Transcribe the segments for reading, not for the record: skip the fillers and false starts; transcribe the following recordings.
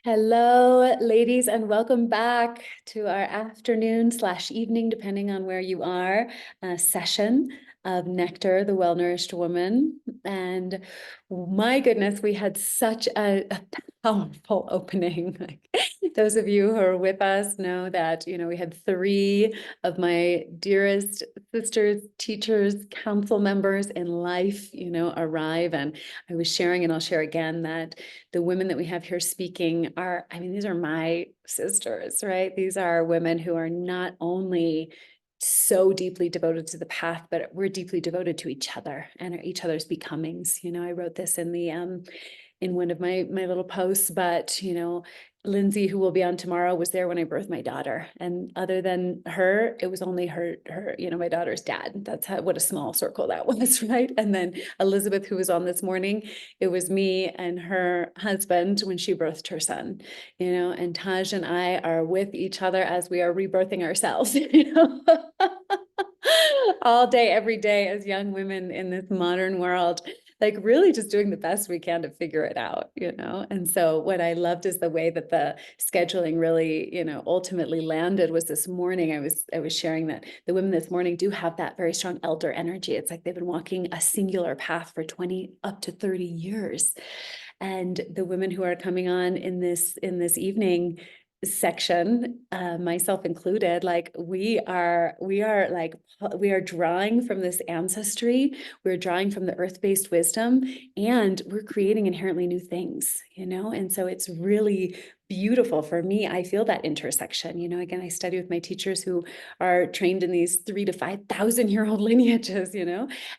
Hello, ladies, and welcome back to our afternoon/evening, depending on where you are, session of Nectar, the Well-Nourished Woman. And my goodness, we had such a powerful opening. Like, those of you who are with us know that, we had three of my dearest sisters, teachers, council members in life, arrive. And I was sharing, and I'll share again, that the women that we have here speaking are, these are my sisters, right? These are women who are not only so deeply devoted to the path, but we're deeply devoted to each other and each other's becomings. I wrote this in the in one of my little posts, but Lindsay, who will be on tomorrow, was there when I birthed my daughter. And other than her, it was only her, my daughter's dad. That's what a small circle that was, right? And then Elizabeth, who was on this morning, it was me and her husband when she birthed her son, and Taj and I are with each other as we are rebirthing ourselves, all day, every day as young women in this modern world, like really just doing the best we can to figure it out, And so what I loved is the way that the scheduling really, ultimately landed was this morning. I was sharing that the women this morning do have that very strong elder energy. It's like they've been walking a singular path for 20 up to 30 years. And the women who are coming on in this evening section, myself included, like we are drawing from this ancestry, we're drawing from the earth-based wisdom, and we're creating inherently new things, and so it's really beautiful for me. I feel that intersection, again, I study with my teachers who are trained in these 3,000 to 5,000-year-old lineages,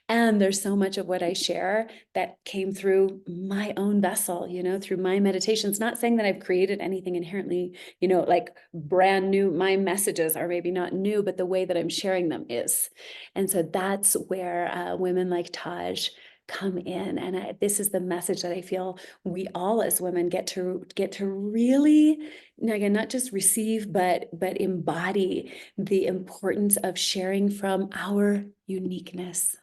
and there's so much of what I share that came through my own vessel, through my meditations. Not saying that I've created anything inherently, like brand new. My messages are maybe not new, but the way that I'm sharing them is. And so that's where women like Taj come in. And this is the message that I feel we all as women get to really, again, not just receive, but embody the importance of sharing from our uniqueness.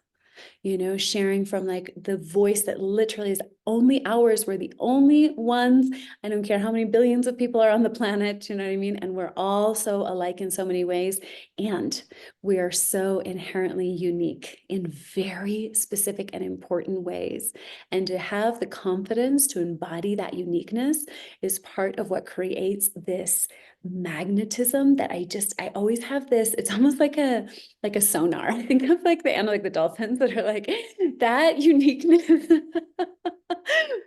Sharing from like the voice that literally is only ours. We're the only ones. I don't care how many billions of people are on the planet, you know what I mean? And we're all so alike in so many ways. And we are so inherently unique in very specific and important ways. And to have the confidence to embody that uniqueness is part of what creates this magnetism that I always have this. It's almost like a sonar. I think of like the dolphins that are like that uniqueness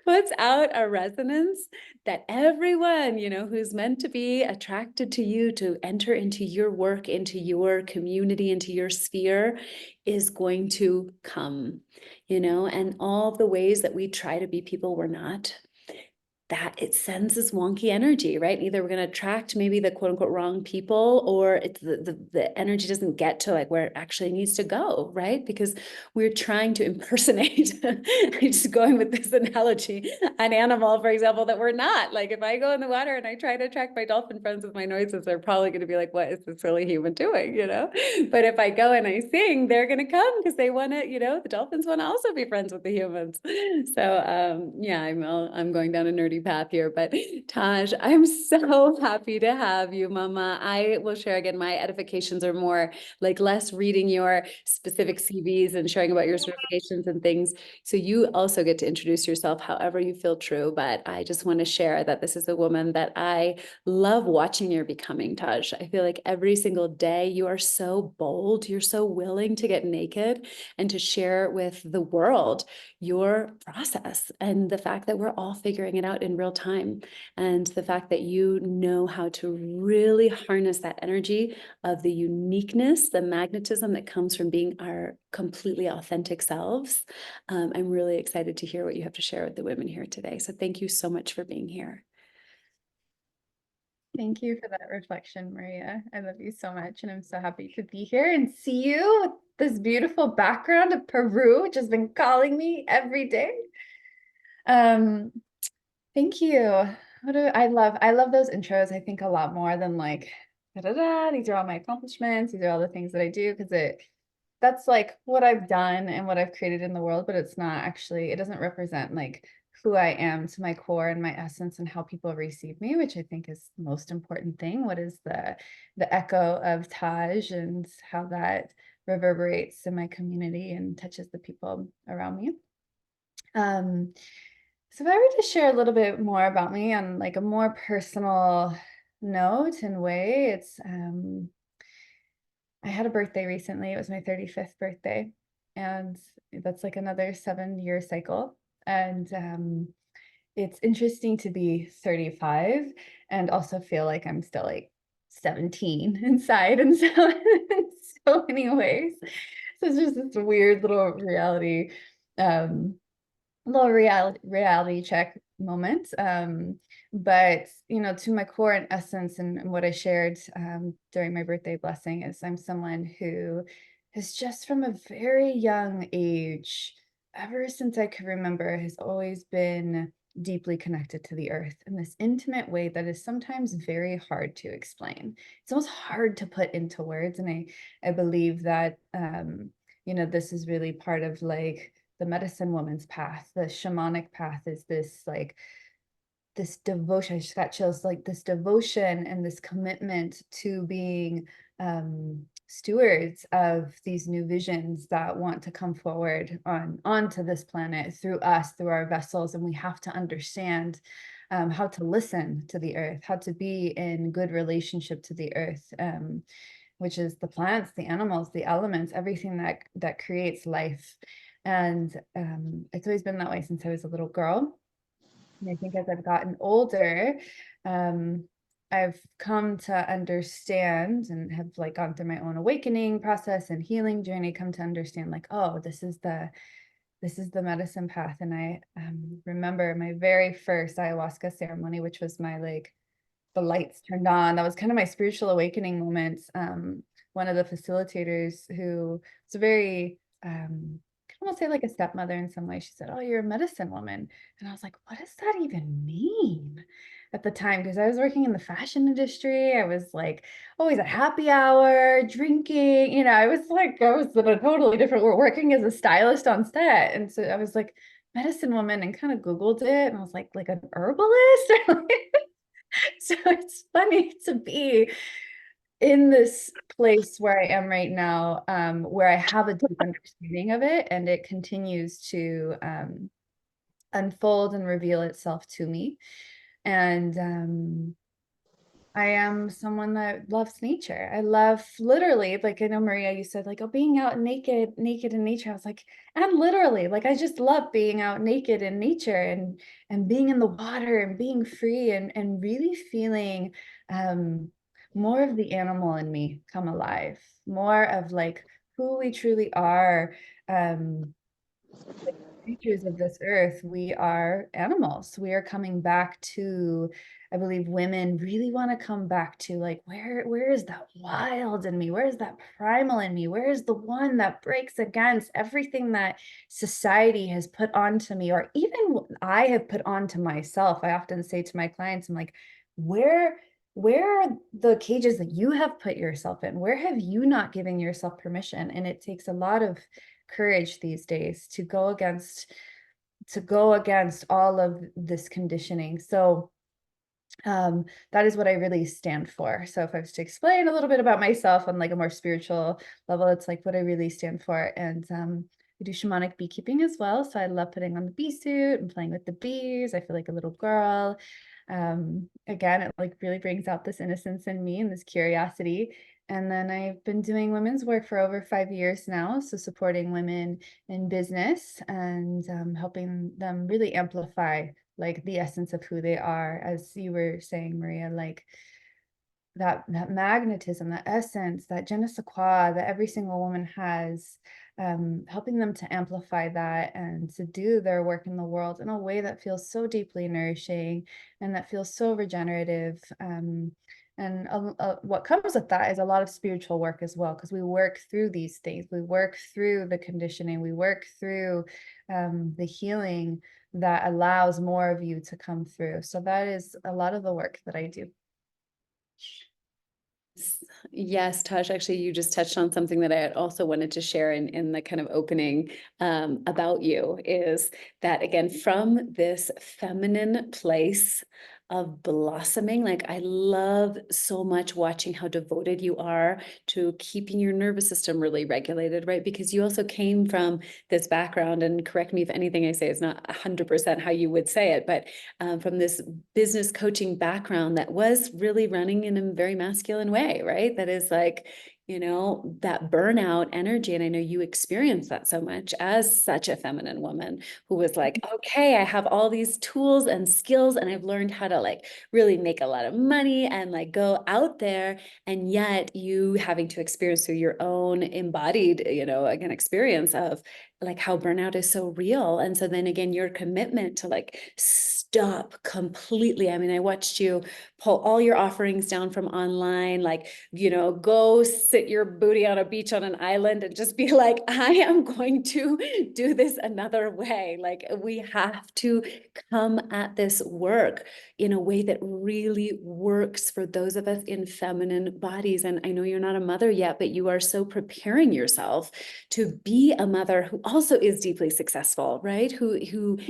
puts out a resonance that everyone, who's meant to be attracted to you, to enter into your work, into your community, into your sphere, is going to come, and all the ways that we try to be people we're not, that it sends this wonky energy, right? Either we're going to attract maybe the quote unquote wrong people, or it's the energy doesn't get to like where it actually needs to go, right? Because we're trying to impersonate, just going with this analogy, an animal, for example, that we're not. Like if I go in the water and I try to attract my dolphin friends with my noises, they're probably going to be like, what is this silly human doing, But if I go and I sing, they're going to come because they want to, the dolphins want to also be friends with the humans. So yeah, I'm going down a nerdy path here, but Taj, I'm so happy to have you, Mama. I will share again, my edifications are more like less reading your specific CVs and sharing about your certifications and things. So you also get to introduce yourself however you feel true. But I just want to share that this is a woman that I love watching your becoming, Taj. I feel like every single day you are so bold, you're so willing to get naked and to share with the world your process, and the fact that we're all figuring it out in real time, and the fact that you know how to really harness that energy of the uniqueness, the magnetism that comes from being our completely authentic selves. I'm really excited to hear what you have to share with the women here today. So thank you so much for being here. Thank you for that reflection, Maria. I love you so much, and I'm so happy to be here and see you with this beautiful background of Peru, which has been calling me every day. Um, Thank you. I love those intros, I think, a lot more than like these are all my accomplishments, these are all the things that I do, because that's like what I've done and what I've created in the world, but it's not actually, it doesn't represent like who I am to my core and my essence and how people receive me, which I think is the most important thing. What is the echo of Taj and how that reverberates in my community and touches the people around me. Um, so if I were to share a little bit more about me on like a more personal note and way, it's I had a birthday recently. It was my 35th birthday, and that's like another 7-year cycle. And it's interesting to be 35 and also feel like I'm still like 17 inside, and so in so many ways. So it's just this weird little um, reality check moment. But you know, to my core and essence, and what I shared during my birthday blessing is I'm someone who has just from a very young age, ever since I could remember, has always been deeply connected to the earth in this intimate way that is sometimes very hard to explain. It's almost hard to put into words. And I believe that you know, this is really part of like the medicine woman's path. The shamanic path is this like this devotion. I just got chills, like this devotion and this commitment to being stewards of these new visions that want to come forward onto this planet through us, through our vessels. And we have to understand how to listen to the earth, how to be in good relationship to the earth, which is the plants, the animals, the elements, everything that creates life. And it's always been that way since I was a little girl. And I think as I've gotten older, um, I've come to understand and have like gone through my own awakening process and healing journey, come to understand like, oh, this is the medicine path. And I remember my very first ayahuasca ceremony, which was my like the lights turned on. That was kind of my spiritual awakening moment. One of the facilitators who was a very, I want to say like a stepmother in some way. She said, "Oh, you're a medicine woman." And I was like, what does that even mean at the time? Because I was working in the fashion industry. I was like always at happy hour, drinking, you know, I was in a totally different world, working as a stylist on set. And so I was like, medicine woman, and kind of Googled it. And I was like an herbalist? So it's funny to be in this place where I am right now, where I have a deep understanding of it, and it continues to unfold and reveal itself to me. And I am someone that loves nature. I love literally, like I know Maria, you said like, oh, being out naked in nature. I was like, and literally, like I just love being out naked in nature and being in the water and being free and really feeling more of the animal in me come alive, more of like who we truly are. Like creatures of this earth, we are animals. We are coming back to, I believe women really want to come back to like where is that wild in me? Where is that primal in me? Where is the one that breaks against everything that society has put onto me, or even I have put onto myself? I often say to my clients, I'm like, where are the cages that you have put yourself in? Where have you not given yourself permission? And it takes a lot of courage these days to go against all of this conditioning. So that is what I really stand for. So if I was to explain a little bit about myself on like a more spiritual level, it's like what I really stand for. And I do shamanic beekeeping as well. So I love putting on the bee suit and playing with the bees. I feel like a little girl. Again, it like really brings out this innocence in me and this curiosity. And then I've been doing women's work for over 5 years now. So supporting women in business and helping them really amplify like the essence of who they are, as you were saying, Maria, like that magnetism, that essence, that je ne sais quoi that every single woman has, helping them to amplify that and to do their work in the world in a way that feels so deeply nourishing and that feels so regenerative. And what comes with that is a lot of spiritual work as well, because we work through these things, we work through the conditioning, we work through the healing that allows more of you to come through. So that is a lot of the work that I do. Yes, Tosh, actually, you just touched on something that I had also wanted to share in the kind of opening about you is that, again, from this feminine place of blossoming, like I love so much watching how devoted you are to keeping your nervous system really regulated, right? Because you also came from this background, and correct me if anything I say is not 100% how you would say it, but from this business coaching background that was really running in a very masculine way, right? That is like, that burnout energy. And I know you experience that so much as such a feminine woman who was like, okay, I have all these tools and skills, and I've learned how to like really make a lot of money and like go out there. And yet you having to experience through your own embodied, again, experience of like how burnout is so real. And so then again, your commitment to like stop completely. I mean, I watched you pull all your offerings down from online, like, go sit your booty on a beach on an island and just be like, I am going to do this another way. Like, we have to come at this work in a way that really works for those of us in feminine bodies. And I know you're not a mother yet, but you are so preparing yourself to be a mother who also is deeply successful, right?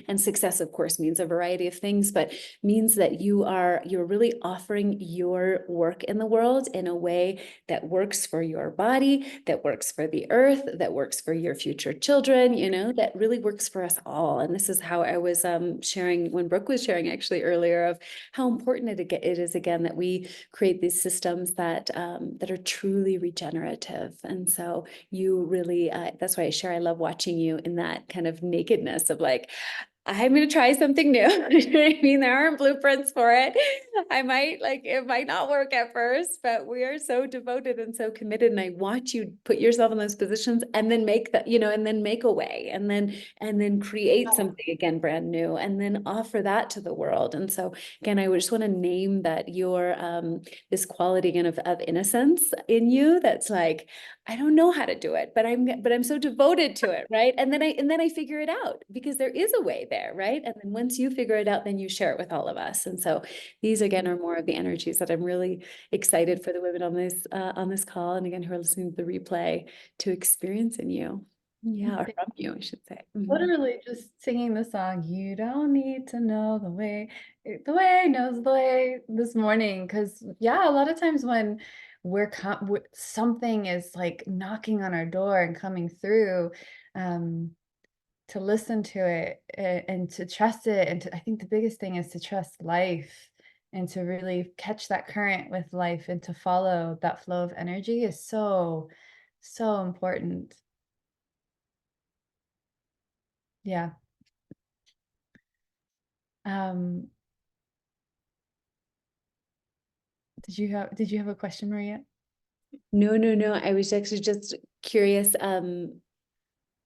And success, of course, means a variety of things, but means that you're really offering your work in the world in a way that works for your body, that works for the earth, that works for your future children, that really works for us all. And this is how I was sharing when Brooke was sharing actually earlier of how important it is again that we create these systems that are truly regenerative. And so you really, that's why I love watching you in that kind of nakedness of like, I'm going to try something new. You know what I mean? There aren't blueprints for it. It might not work at first, but we are so devoted and so committed. And I watch you put yourself in those positions and then make that, and then make a way and then create something again, brand new, and then offer that to the world. And so again, I would just want to name that your, this quality again of innocence in you. That's like, I don't know how to do it, but I'm so devoted to it, right? And then I figure it out because there is a way there, right? And then once you figure it out, then you share it with all of us. And so these again are more of the energies that I'm really excited for the women on this call, and again who are listening to the replay to experience in you. Yeah, or from you, I should say. Literally just singing the song, you don't need to know the way knows the way this morning. Because yeah, a lot of times when something is like knocking on our door and coming through, um, to listen to it and to trust it. And I think the biggest thing is to trust life and to really catch that current with life and to follow that flow of energy is so, so important. Yeah. Um, did you have a question, Maria? No, no, no. I was actually just curious.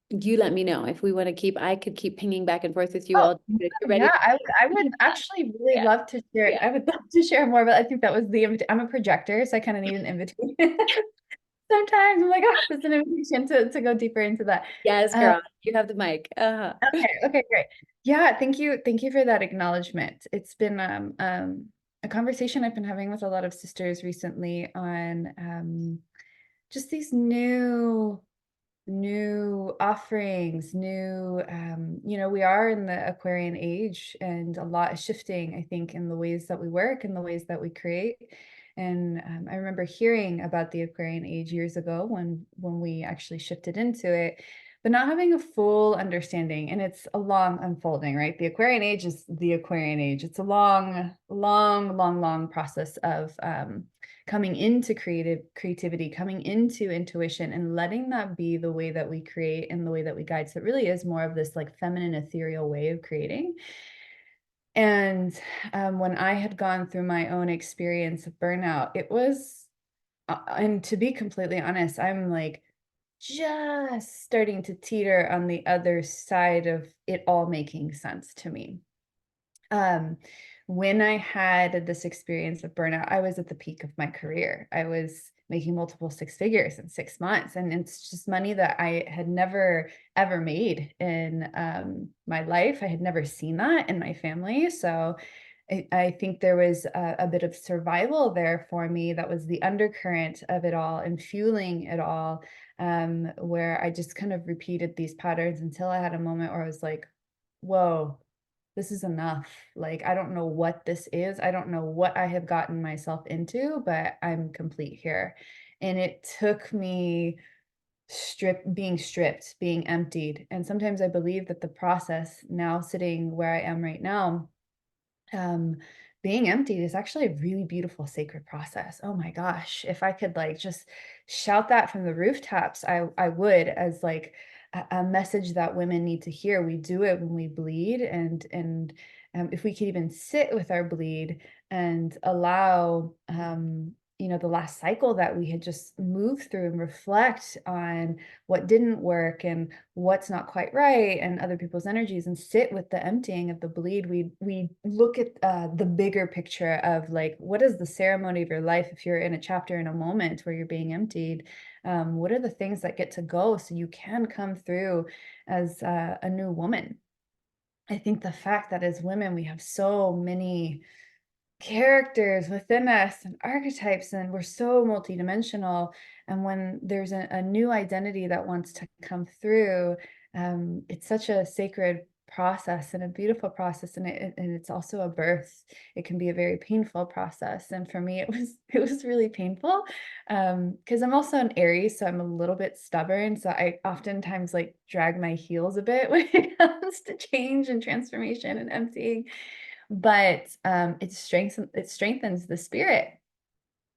You let me know if we want to I could keep pinging back and forth with you Oh, all. If you're yeah, ready. I would actually really Yeah. love to share. Yeah. I would love to share more, but I think that was the invitation. I'm a projector, so I kind of need an invitation. Sometimes I'm like, oh, there's an invitation to go deeper into that. Yes, Um, girl. You have the mic. okay, great. Yeah, thank you for that acknowledgement. It's been a conversation I've been having with a lot of sisters recently on just these new offerings, we are in the Aquarian age and a lot is shifting, I think, in the ways that we work and the ways that we create. And I remember hearing about the Aquarian age years ago when we actually shifted into it, but not having a full understanding. And it's a long unfolding, right? The Aquarian age is the Aquarian age. It's a long process of coming into creativity, coming into intuition and letting that be the way that we create and the way that we guide. So it really is more of this like feminine ethereal way of creating. And when I had gone through my own experience of burnout, it was, and to be completely honest, I'm like just starting to teeter on the other side of it all making sense to me. Um, when I had this experience of burnout, I was at the peak of my career. I was making multiple six figures in 6 months, and it's just money that I had never ever made in my life. I had never seen that in my family, so I think there was a bit of survival there for me. That was the undercurrent of it all and fueling it all, where I just kind of repeated these patterns until I had a moment where I was like, whoa, this is enough. Like, I don't know what this is. I don't know what I have gotten myself into, but I'm complete here. And it took me stripped, being emptied. And sometimes I believe that the process, now sitting where I am right now, um, being emptied is actually a really beautiful sacred process. Oh my gosh, if I could like just shout that from the rooftops, I would, as like a message that women need to hear. We do it when we bleed, and if we could even sit with our bleed and allow, the last cycle that we had just moved through, and reflect on what didn't work and what's not quite right, and other people's energies, and sit with the emptying of the bleed. We look at the bigger picture of like, what is the ceremony of your life? If you're in a chapter, in a moment where you're being emptied, what are the things that get to go so you can come through as a new woman? I think the fact that as women we have so many characters within us and archetypes, and we're so multidimensional, and when there's a new identity that wants to come through, it's such a sacred process and a beautiful process, and it's also a birth. It can be a very painful process, and for me it was really painful, because I'm also an Aries, so I'm a little bit stubborn, so I oftentimes like drag my heels a bit when it comes to change and transformation and emptying, but, it strengthens the spirit.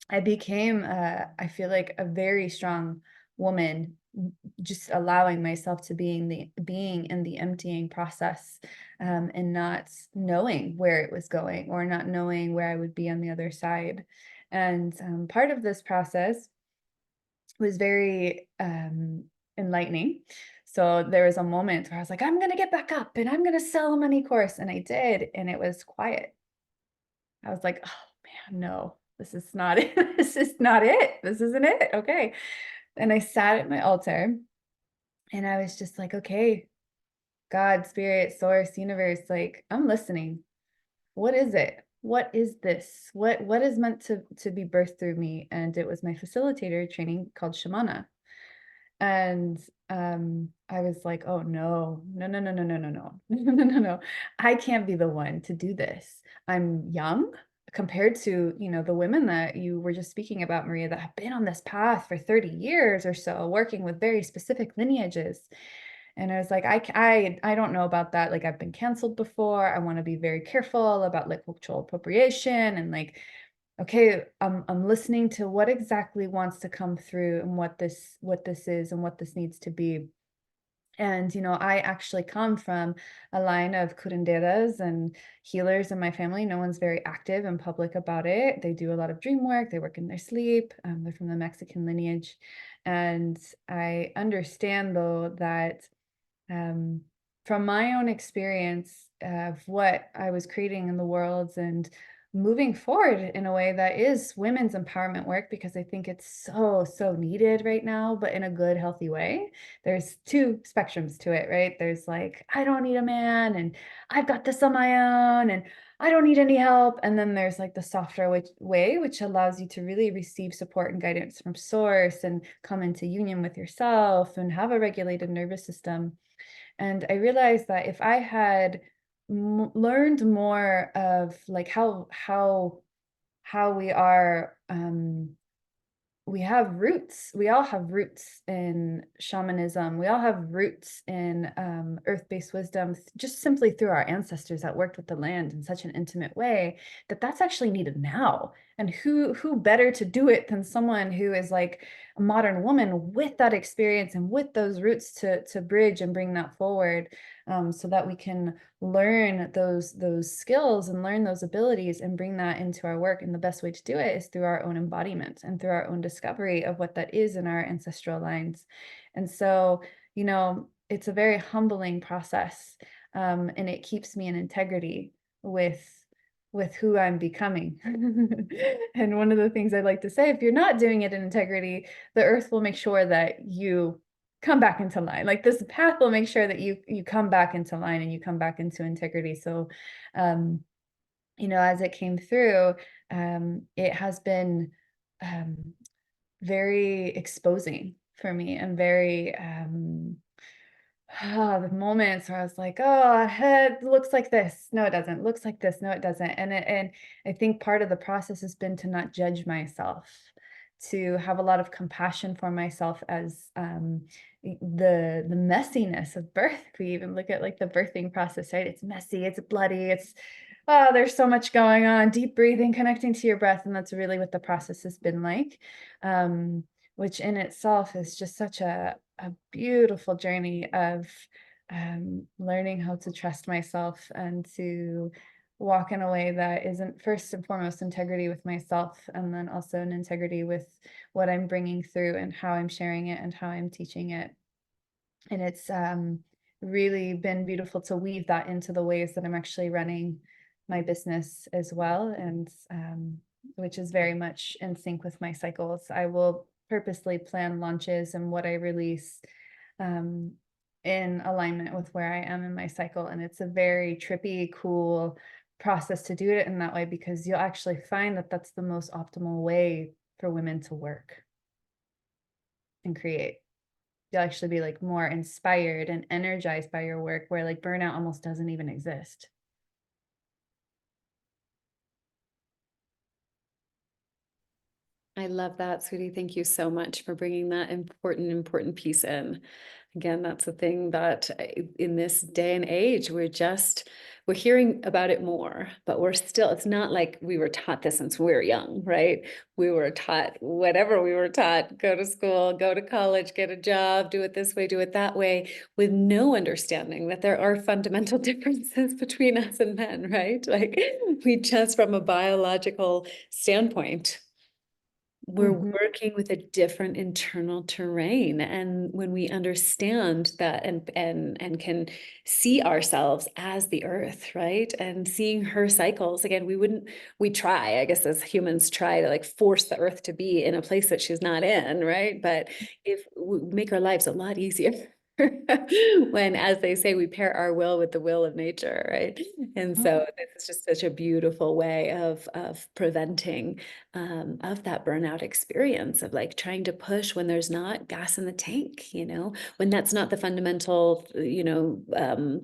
I became, I feel like, a very strong woman, just allowing myself to being in the emptying process, and not knowing where it was going, or not knowing where I would be on the other side. And, part of this process was very, enlightening. So there was a moment where I was like, "I'm gonna get back up and I'm gonna sell a money course," and I did, and it was quiet. I was like, "Oh man, no, this is not it. This is not it. This isn't it. Okay." And I sat at my altar and I was just like, "Okay, God, spirit, source, universe, like, I'm listening. What is it? What is this? What is meant to be birthed through me?" And it was my facilitator training called Shamana. And, I was like, "Oh, no. No, no, no, no, no, no, no. No, no, no, no. I can't be the one to do this. I'm young compared to, the women that you were just speaking about, Maria, that have been on this path for 30 years or so, working with very specific lineages." And I was like, I don't know about that. Like, I've been canceled before. I wanna be very careful about, like, cultural appropriation and, like, okay, I'm listening to what exactly wants to come through, and what this is and what this needs to be. And I actually come from a line of curanderas and healers in my family. No one's very active and public about it. They do a lot of dream work. They work in their sleep. They're from the Mexican lineage, and I understand though that, um, from my own experience of what I was creating in the world, and moving forward in a way that is women's empowerment work, because I think it's so, so needed right now, but in a good, healthy way. There's two spectrums to it, right? There's like, I don't need a man, and I've got this on my own, and I don't need any help. And then there's like the softer way, which allows you to really receive support and guidance from source, and come into union with yourself, and have a regulated nervous system. And I realized that if I had learned more of like how we are, we have roots. We all have roots in shamanism. We all have roots in, earth-based wisdom, just simply through our ancestors that worked with the land in such an intimate way, that that's actually needed now. And who better to do it than someone who is like a modern woman with that experience and with those roots to bridge and bring that forward, so that we can learn those skills and learn those abilities and bring that into our work. And the best way to do it is through our own embodiment and through our own discovery of what that is in our ancestral lines. And so, it's a very humbling process, and it keeps me in integrity with who I'm becoming. And one of the things I'd like to say, if you're not doing it in integrity, the earth will make sure that you come back into line. Like, this path will make sure that you come back into line and you come back into integrity. So, um as it came through, it has been um, very exposing for me, and very the moments where I was like, oh, it looks like this. No, it doesn't. Looks like this. No, it doesn't. And I think part of the process has been to not judge myself, to have a lot of compassion for myself as the messiness of birth. If we even look at like the birthing process, right? It's messy, it's bloody, it's there's so much going on. Deep breathing, connecting to your breath, and that's really what the process has been like. Um, which in itself is just such a beautiful journey of learning how to trust myself and to walk in a way that isn't, first and foremost, integrity with myself, and then also an integrity with what I'm bringing through and how I'm sharing it and how I'm teaching it. And it's really been beautiful to weave that into the ways that I'm actually running my business as well, and which is very much in sync with my cycles. I will purposely plan launches and what I release um, in alignment with where I am in my cycle. And it's a very trippy, cool process to do it in that way, because you'll actually find that that's the most optimal way for women to work and create. You'll actually be like more inspired and energized by your work, where like burnout almost doesn't even exist. I love that, sweetie. Thank you so much for bringing that important piece in. Again, that's the thing that in this day and age, we're hearing about it more, but we're still, it's not like we were taught this since we were young, right? We were taught whatever we were taught, go to school, go to college, get a job, do it this way, do it that way, with no understanding that there are fundamental differences between us and men, right? Like we just, from a biological standpoint, we're Mhm. working with a different internal terrain. And when we understand that and can see ourselves as the earth, right? And seeing her cycles, again, we try, I guess, as humans try to like force the earth to be in a place that she's not in, right? But if we make our lives a lot easier when, as they say, we pair our will with the will of nature, right? And so this is just such a beautiful way of preventing of that burnout experience, of like trying to push when there's not gas in the tank, when that's not the fundamental, the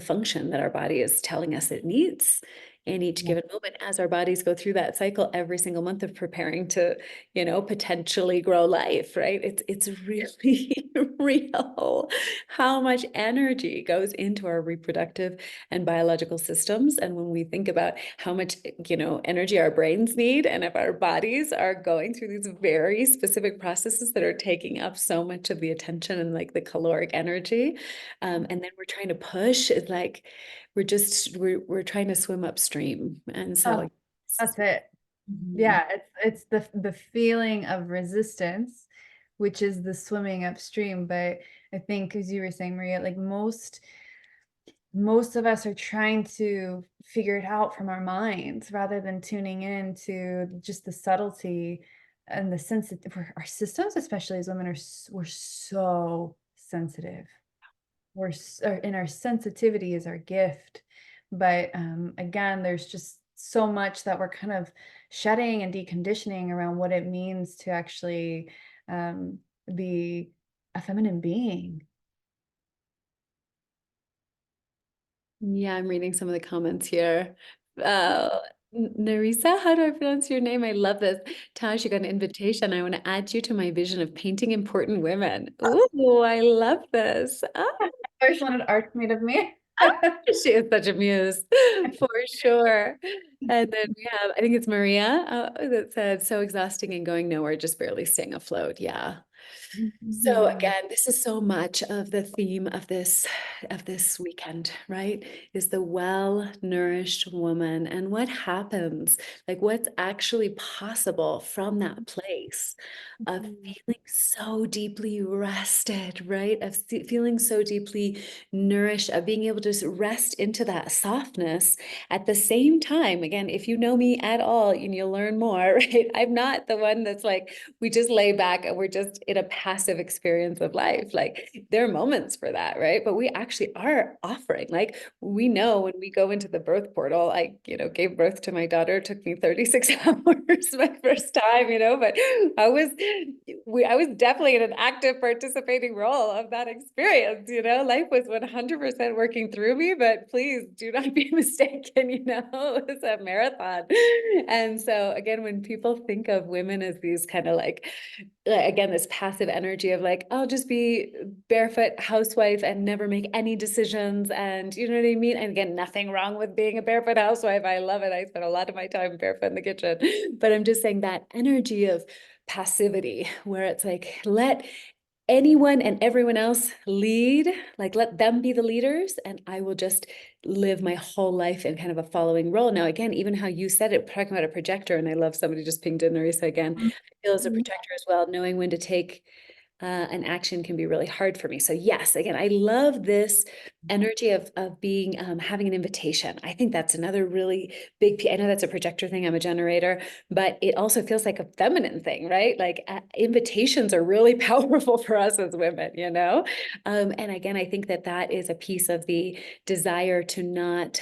function that our body is telling us it needs in each Yeah. given moment, as our bodies go through that cycle every single month of preparing to, potentially grow life, right? It's really real how much energy goes into our reproductive and biological systems. And when we think about how much, energy our brains need, and if our bodies are going through these very specific processes that are taking up so much of the attention and like the caloric energy, and then we're trying to push, it's like we're trying to swim upstream. And Oh, so that's it. mhm. Yeah, it's the feeling of resistance, which is the swimming upstream. But I think, as you were saying, Maria, like most of us are trying to figure it out from our minds rather than tuning in to just the subtlety and the sense that our systems, especially as women, we're so sensitive. And our sensitivity is our gift. But again, there's just so much that we're kind of shedding and deconditioning around what it means to actually um, be a feminine being. Yeah, I'm reading some of the comments here. Uh, Narisa, how do I pronounce your name? I love this. Taj, you got an invitation. I want to add you to my vision of painting important women. Ooh, I love this. I always wanted art made of me. She is such a muse, for sure. And then we have, I think it's Maria, that said, so exhausting and going nowhere, just barely staying afloat. Yeah. So Mhm. again, this is so much of the theme of this weekend, right? Is the well-nourished woman, and what happens, like what's actually possible from that place of Mhm. feeling so deeply rested, right? Of feeling so deeply nourished, of being able to just rest into that softness at the same time. Again, if you know me at all and you'll learn more, right? I'm not the one that's like, we just lay back and we're just in a passive experience of life. Like there are moments for that, right? But we actually are offering, like we know when we go into the birth portal, I, gave birth to my daughter, it took me 36 hours my first time, but I was definitely in an active participating role of that experience, life was 100% working through me, but please do not be mistaken, it's a marathon. And so again, when people think of women as these kind of like, again, this passive energy of like, I'll just be barefoot housewife and never make any decisions. And you know what I mean? And again, nothing wrong with being a barefoot housewife. I love it. I spend a lot of my time barefoot in the kitchen, but I'm just saying that energy of passivity where it's like, let anyone and everyone else lead, like let them be the leaders, and I will just live my whole life in kind of a following role. Now, again, even how you said it, talking about a projector, and I love somebody just pinged in Marisa again, I feel as a projector as well, knowing when to take an action can be really hard for me. So yes, again, I love this energy of being, having an invitation. I think that's another really big, I know that's a projector thing, I'm a generator, but it also feels like a feminine thing, right? Like invitations are really powerful for us as women, and again, I think that that is a piece of the desire to not,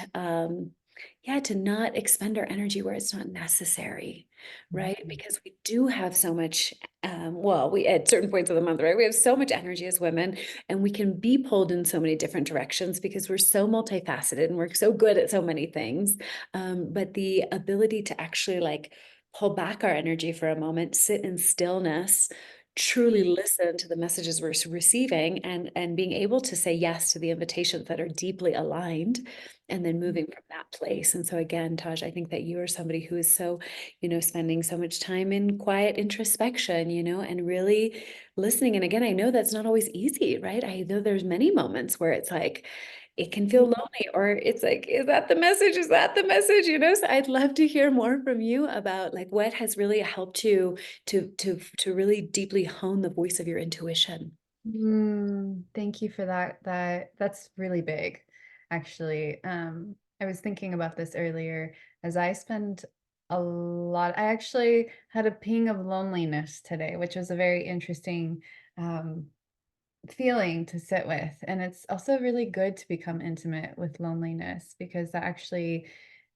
to not expend our energy where it's not necessary, right? Because we do have so much, we at certain points of the month, right? We have so much energy as women, and we can be pulled in so many different directions because we're so multifaceted and we're so good at so many things. But the ability to actually like pull back our energy for a moment, sit in stillness, truly listen to the messages we're receiving, and being able to say yes to the invitations that are deeply aligned, and then moving from that place. And so again, Taj, I think that you are somebody who is so, spending so much time in quiet introspection, and really listening. And again, I know that's not always easy, right? I know there's many moments where it's like, it can feel lonely, or it's like, is that the message? Is that the message? So I'd love to hear more from you about like what has really helped you to really deeply hone the voice of your intuition. Thank you for that. That's really big, actually. I was thinking about this earlier as I spend a lot. I actually had a ping of loneliness today, which was a very interesting um, feeling to sit with. And it's also really good to become intimate with loneliness because that actually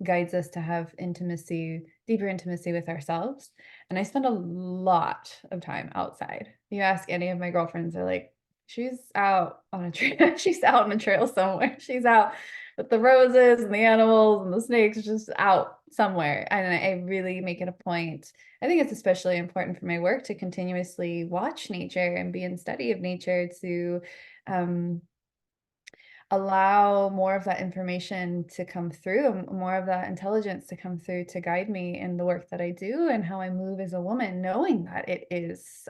guides us to have intimacy, deeper intimacy with ourselves. And I spend a lot of time outside. You ask any of my girlfriends, they're like, she's out on a trail, she's out on a trail somewhere. She's out with the roses and the animals and the snakes, just out somewhere. And I really make it a point. I think it's especially important for my work to continuously watch nature and be in study of nature to um, allow more of that information to come through, more of that intelligence to come through to guide me in the work that I do and how I move as a woman, knowing that it is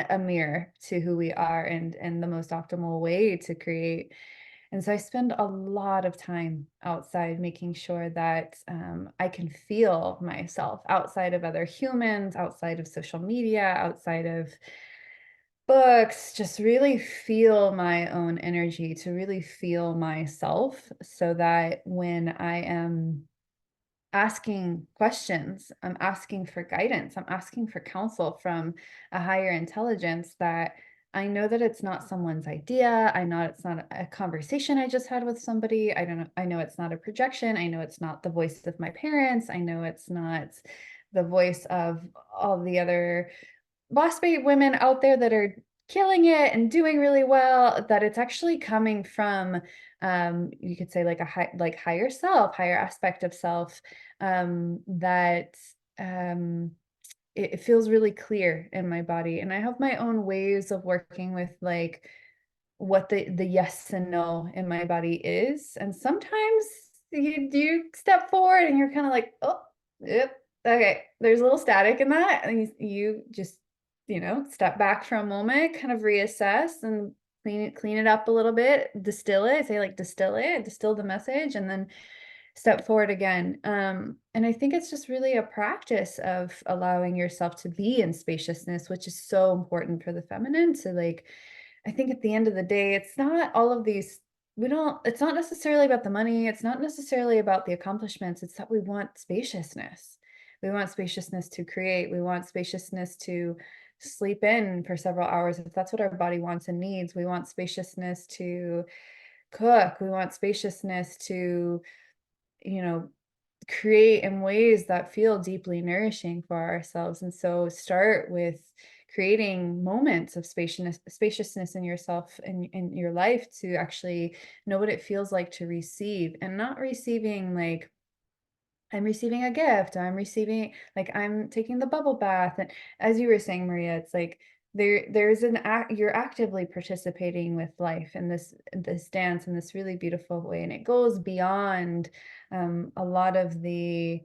a mirror to who we are and the most optimal way to create. And so I spend a lot of time outside making sure that I can feel myself outside of other humans, outside of social media, outside of books, just really feel my own energy, to really feel myself so that when I am asking questions, I'm asking for guidance, I'm asking for counsel from a higher intelligence, that I know that it's not someone's idea. I know it's not a conversation I just had with somebody. I don't know. I know it's not a projection. I know it's not the voice of my parents. I know it's not the voice of all the other boss babe women out there that are killing it and doing really well, that it's actually coming from you could say like a higher self, higher aspect of self, that um it feels really clear in my body. And I have my own ways of working with like what the yes and no in my body is. And sometimes you step forward and you're kind of like, oh, yep, okay, there's a little static in that. And you just, step back for a moment, kind of reassess and clean it up a little bit, distill it, say like distill the message, and then step forward again. And I think it's just really a practice of allowing yourself to be in spaciousness, which is so important for the feminine to like, I think at the end of the day, it's not all of these, it's not necessarily about the money. It's not necessarily about the accomplishments. It's that we want spaciousness. We want spaciousness to create. We want spaciousness to sleep in for several hours if that's what our body wants and needs. We want spaciousness to cook. We want spaciousness to, you know, create in ways that feel deeply nourishing for ourselves. And so start with creating moments of spaciousness in yourself and in your life to actually know what it feels like to receive, and not receiving like I'm receiving a gift, I'm receiving like I'm taking the bubble bath. And as you were saying, Maria, it's like there's an act, you're actively participating with life in this dance in this really beautiful way. And it goes beyond a lot of the,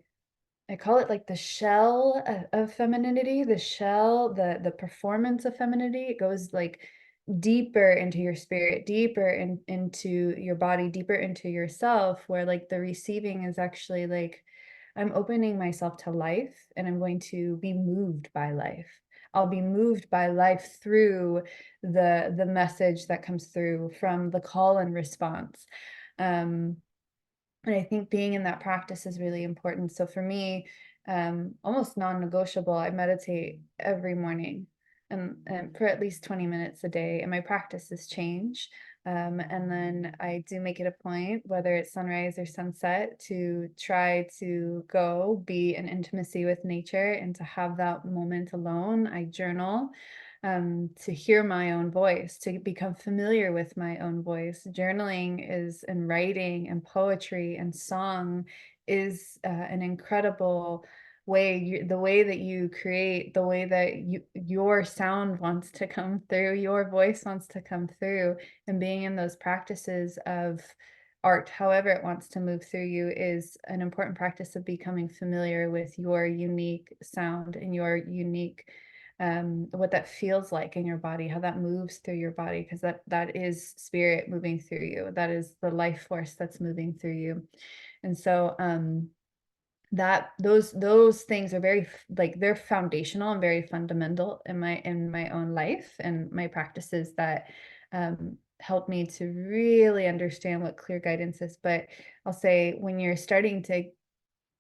I call it like the shell of femininity, the shell, the performance of femininity. It goes like deeper into your spirit, deeper into your body, deeper into yourself, where like the receiving is actually like, I'm opening myself to life and I'm going to be moved by life. I'll be moved by life through the message that comes through from the call and response. Um, and I think being in that practice is really important. So for me, almost non-negotiable, I meditate every morning and for at least 20 minutes a day, and my practices change. And then I do make it a point, whether it's sunrise or sunset, to try to go be in intimacy with nature and to have that moment alone. I journal to hear my own voice, to become familiar with my own voice. Journaling is, and writing and poetry and song is an incredible way, the way that you create, the way that your sound wants to come through, your voice wants to come through, and being in those practices of art, however it wants to move through you, is an important practice of becoming familiar with your unique sound and your unique what that feels like in your body, how that moves through your body, because that is spirit moving through you. That is the life force that's moving through you. And so that those things are very like they're foundational and very fundamental in my own life and my practices that help me to really understand what clear guidance is. But I'll say when you're starting to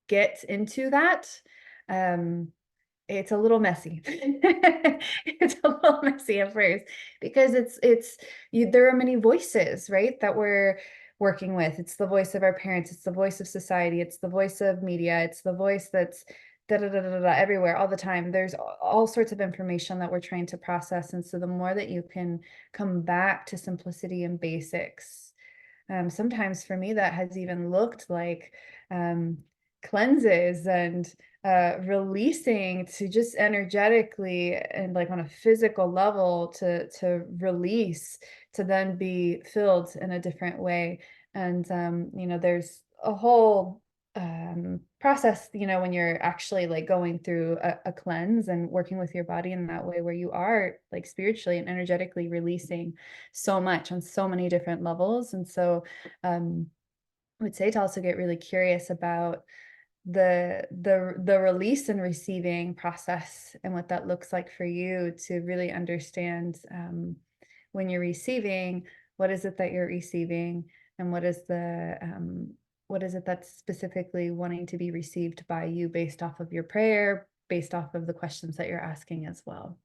get into that, it's a little messy. It's a little messy at first because it's you, there are many voices, right, that we're working with. It's the voice of our parents, it's the voice of society, it's the voice of media, it's the voice that's da da da da da everywhere all the time. There's all sorts of information that we're trying to process. And so the more that you can come back to simplicity and basics, sometimes for me that has even looked like cleanses and releasing, to just energetically and like on a physical level to release, to then be filled in a different way. And you know, there's a whole process, you know, when you're actually like going through a cleanse and working with your body in that way, where you are like spiritually and energetically releasing so much on so many different levels. And so I would say to also get really curious about the release and receiving process and what that looks like for you, to really understand when you're receiving, what is it that you're receiving, and what is it that's specifically wanting to be received by you, based off of your prayer, based off of the questions that you're asking as well.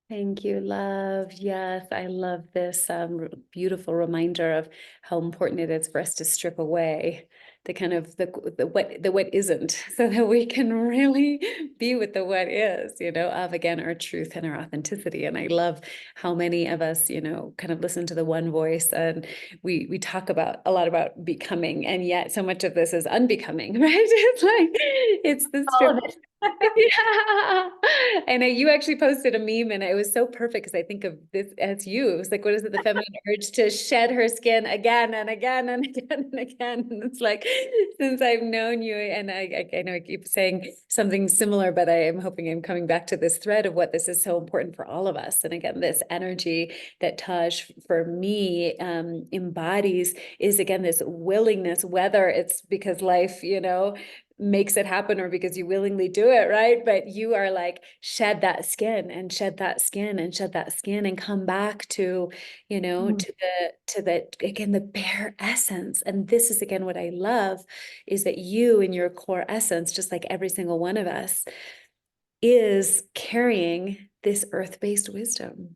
Thank you, love. Yes, I love this beautiful reminder of how important it is for us to strip away the kind of the what isn't, so that we can really be with the what is, you know, of again our truth and our authenticity. And I love how many of us, you know, kind of listen to the one voice, and we talk about a lot about becoming, and yet so much of this is unbecoming, right? It's like it's the All strip. of it. Yeah. And you actually posted a meme, and it was so perfect because I think of this as you. It was like, what is it? The feminine urge to shed her skin again and again and again and again. And it's like, since I've known you, and I know I keep saying something similar, but I am hoping I'm coming back to this thread of what this is so important for all of us. And again, this energy that Taj for me embodies is again this willingness, whether it's because life, you know, makes it happen or because you willingly do it, right? But you are like, shed that skin and shed that skin and shed that skin and come back to, Mm. to the, again, the bare essence. And this is again, what I love is that you in your core essence, just like every single one of us, is carrying this earth-based wisdom.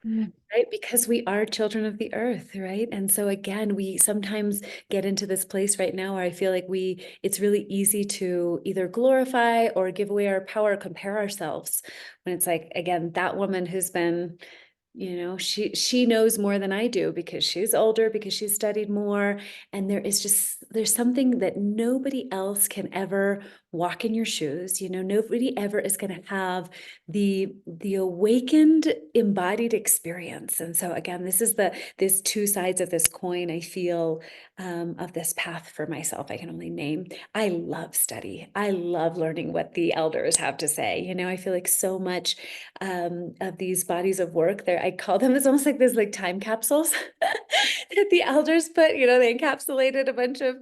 Mm. Right? Because we are children of the earth, right? And so again, we sometimes get into this place right now where I feel like it's really easy to either glorify or give away our power, compare ourselves. When it's like, again, that woman who's been, she knows more than I do because she's older, because she's studied more. And there's something that nobody else can ever walk in your shoes. Nobody ever is going to have the awakened embodied experience. And so again, this two sides of this coin, I feel, of this path for myself, I can only name. I love study. I love learning what the elders have to say. I feel like so much of these bodies of work there, I call them, it's almost like there's like time capsules that the elders put, they encapsulated a bunch of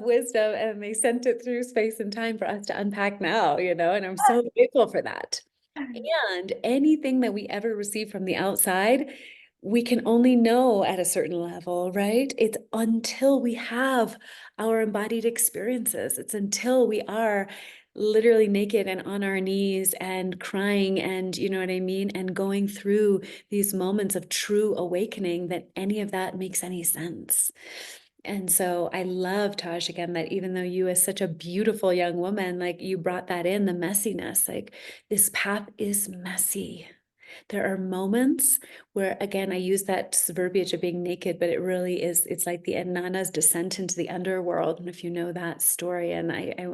wisdom and they sent it through space and time for us to unpack now, and I'm so grateful for that. And anything that we ever receive from the outside, we can only know at a certain level, right? It's until we have our embodied experiences. It's until we are literally naked and on our knees and crying and, you know what I mean? And going through these moments of true awakening that any of that makes any sense. And so I love, Taj, again, that even though you as such a beautiful young woman, like you brought that in, the messiness, like this path is messy. There are moments where, again, I use that verbiage of being naked, but it really is, it's like the Nana's descent into the underworld. And if you know that story, and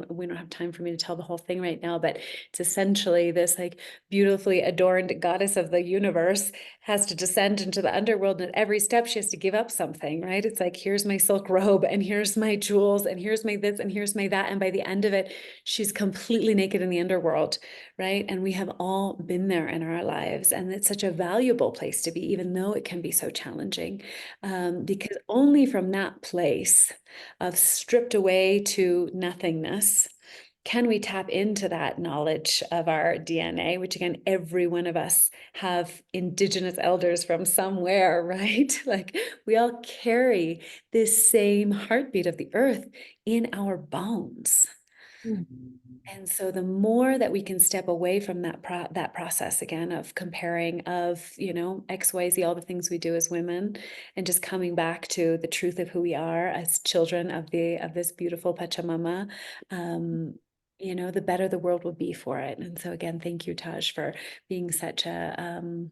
we don't have time for me to tell the whole thing right now, but it's essentially this like beautifully adorned goddess of the universe has to descend into the underworld. And at every step, she has to give up something, right? It's like, here's my silk robe, and here's my jewels, and here's my this, and here's my that. And by the end of it, she's completely naked in the underworld, right? And we have all been there in our lives. And it's such a valuable place to be, even though it can be so challenging, because only from that place of stripped away to nothingness can we tap into that knowledge of our DNA, which again, every one of us have indigenous elders from somewhere, right? Like we all carry this same heartbeat of the earth in our bones. And so the more that we can step away from that process again of comparing of, XYZ, all the things we do as women, and just coming back to the truth of who we are as children of this beautiful Pachamama, the better the world will be for it. And so again, thank you, Taj, for being such a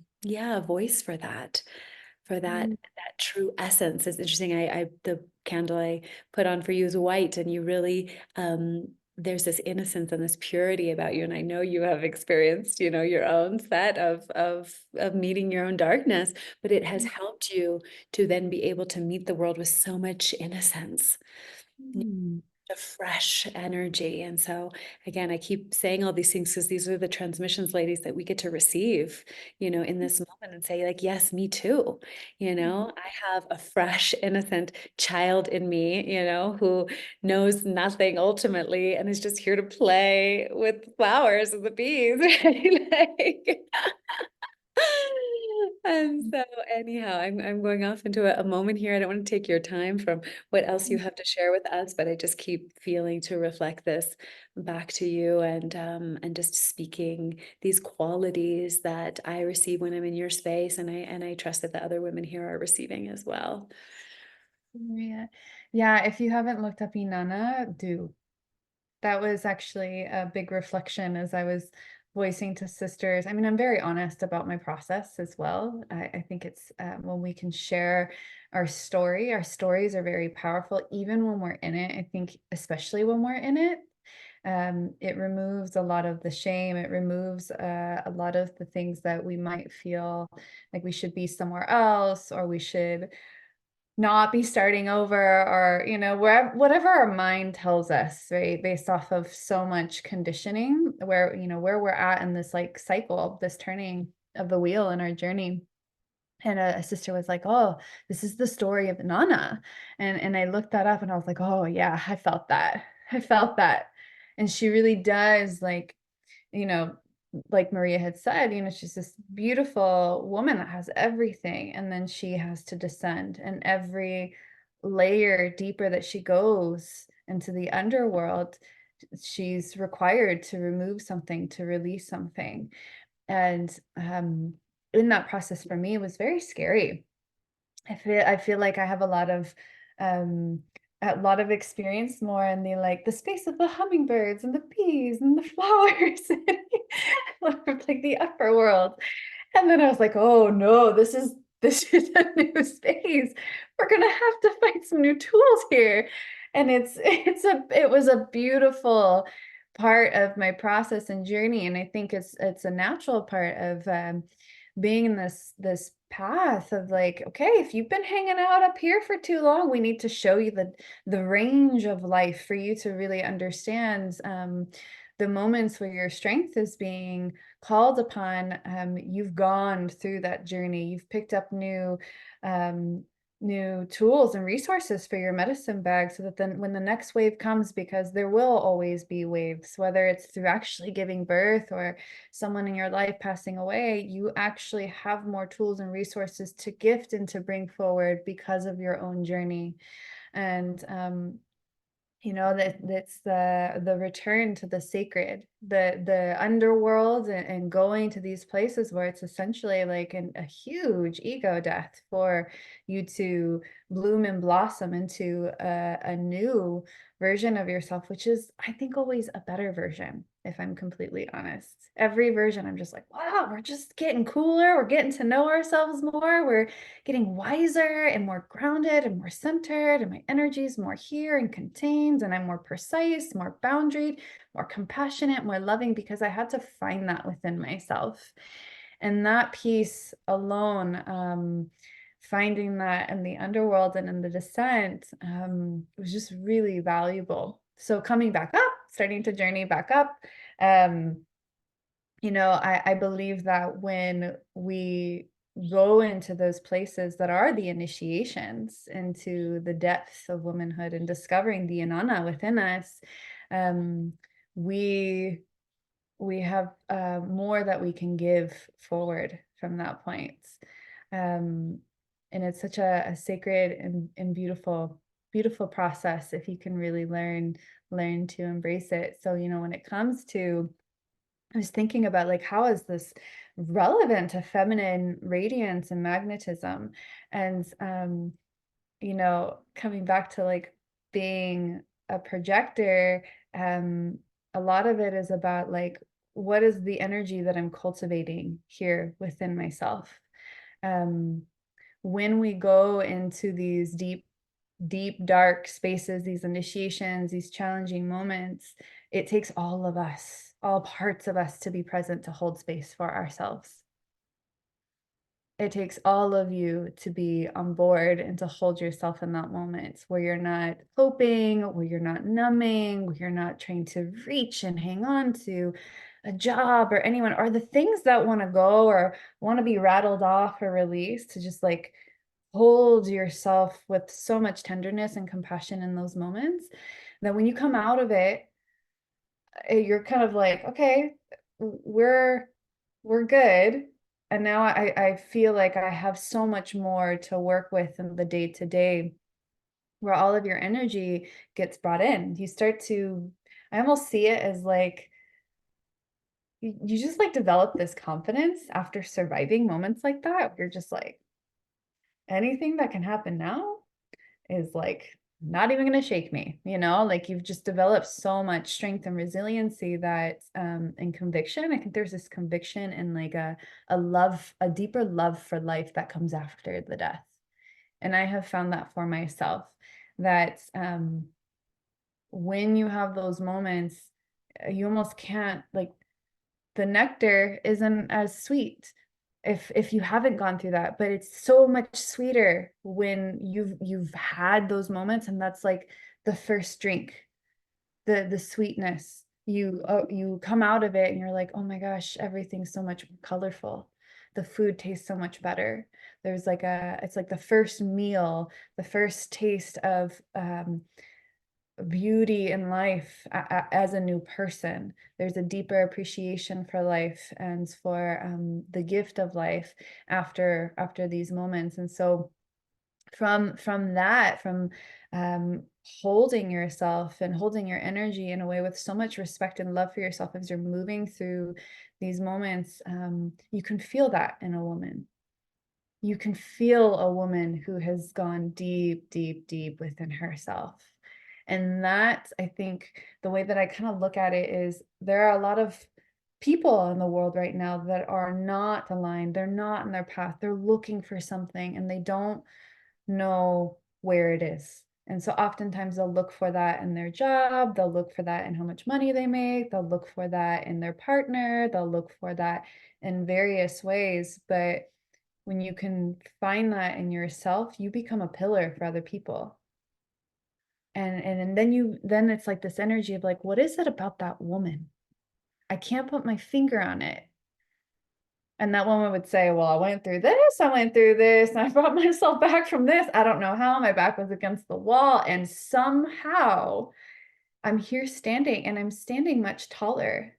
voice for that. For that true essence. It's interesting. The candle I put on for you is white, and you really there's this innocence and this purity about you. And I know you have experienced, your own set of meeting your own darkness, but it has helped you to then be able to meet the world with so much innocence, Mm. a fresh energy. And so again, I keep saying all these things because these are the transmissions, ladies, that we get to receive, in this moment and say like, yes, me too. I have a fresh, innocent child in me, who knows nothing ultimately and is just here to play with flowers and the bees, right? Like, and so anyhow, I'm going off into a moment here. I don't want to take your time from what else you have to share with us, but I just keep feeling to reflect this back to you and just speaking these qualities that I receive when I'm in your space, and I trust that the other women here are receiving as well. Yeah. Yeah, if you haven't looked up Inanna, do. That was actually a big reflection as I was voicing to sisters. I mean, I'm very honest about my process as well. I think it's when we can share our story, our stories are very powerful, even when we're in it. I think, especially when we're in it, it removes a lot of the shame. It removes a lot of the things that we might feel like we should be somewhere else, or we should not be starting over, or whatever our mind tells us, right, based off of so much conditioning, where we're at in this like cycle, this turning of the wheel in our journey. And a sister was like, oh, this is the story of Nana. And I looked that up and I was like, oh yeah, I felt that. And she really does, like, you know, like Maria had said, you know, she's this beautiful woman that has everything, and then she has to descend, and every layer deeper that she goes into the underworld, she's required to remove something, to release something. And in that process for me, it was very scary. I feel like I have um a lot of experience more in the, like, the space of the hummingbirds and the bees and the flowers, like the upper world. And then I was like, oh no, this is a new space. We're gonna have to find some new tools here. And it was a beautiful part of my process and journey. And I think it's a natural part of being in this path of, like, okay, if you've been hanging out up here for too long, we need to show you the range of life for you to really understand the moments where your strength is being called upon. You've gone through that journey. You've picked up um, new tools and resources for your medicine bag, so that then when the next wave comes, because there will always be waves, whether it's through actually giving birth or someone in your life passing away, you actually have more tools and resources to gift and to bring forward because of your own journey. And you know, that's the return to the sacred, the underworld, and going to these places where it's essentially like a huge ego death for you to bloom and blossom into a new version of yourself, which is, I think, always a better version, if I'm completely honest. Every version, I'm just like, wow, we're just getting cooler, we're getting to know ourselves more, we're getting wiser and more grounded and more centered, and my energy is more here and contained, and I'm more precise, more boundaried, more compassionate, more loving, because I had to find that within myself. And that piece alone, finding that in the underworld and in the descent, was just really valuable. So coming back up, starting to journey back up, um, you know, I believe that when we go into those places that are the initiations into the depths of womanhood and discovering the Inanna within us, um, we we have more that we can give forward from that point. Um, and it's such a sacred and beautiful process if you can really learn to embrace it. So, you know, when it comes to, I was thinking about, like, how is this relevant to feminine radiance and magnetism? And you know, coming back to, like, being a projector, um, a lot of it is about, like, what is the energy that I'm cultivating here within myself? Um, when we go into these deep, dark spaces, these initiations, these challenging moments, it takes all of us, all parts of us, to be present, to hold space for ourselves. It takes all of you to be on board and to hold yourself in that moment where you're not hoping, where you're not numbing, where you're not trying to reach and hang on to a job or anyone or the things that want to go or want to be rattled off or released, to just, like, hold yourself with so much tenderness and compassion in those moments that when you come out of it, you're kind of like, okay, we're good. And now I feel like I have so much more to work with in the day to day, where all of your energy gets brought in. You start to, I almost see it as like, you just, like, develop this confidence after surviving moments like that. You're just like, anything that can happen now is, like, not even going to shake me, you know, like, you've just developed so much strength and resiliency that, and conviction. I think there's this conviction and, like, a deeper love for life that comes after the death. And I have found that for myself, that, when you have those moments, you almost can't, like, the nectar isn't as sweet if you haven't gone through that, but it's so much sweeter when you've had those moments, and that's like the first drink, the sweetness. You come out of it and you're like, oh my gosh, everything's so much more colorful. The food tastes so much better. There's like it's like the first meal, the first taste of beauty in life as a new person. There's a deeper appreciation for life and for the gift of life after these moments. And so from that, from holding yourself and holding your energy in a way with so much respect and love for yourself as you're moving through these moments, you can feel that in a woman. You can feel a woman who has gone deep, deep, deep within herself. And that, I think, the way that I kind of look at it is there are a lot of people in the world right now that are not aligned. They're not in their path. They're looking for something and they don't know where it is. And so oftentimes they'll look for that in their job, they'll look for that in how much money they make, they'll look for that in their partner, they'll look for that in various ways. But when you can find that in yourself, you become a pillar for other people. And then it's like this energy of like, what is it about that woman? I can't put my finger on it. And that woman would say, well, I went through this, and I brought myself back from this. I don't know how, my back was against the wall. And somehow I'm here standing, and I'm standing much taller.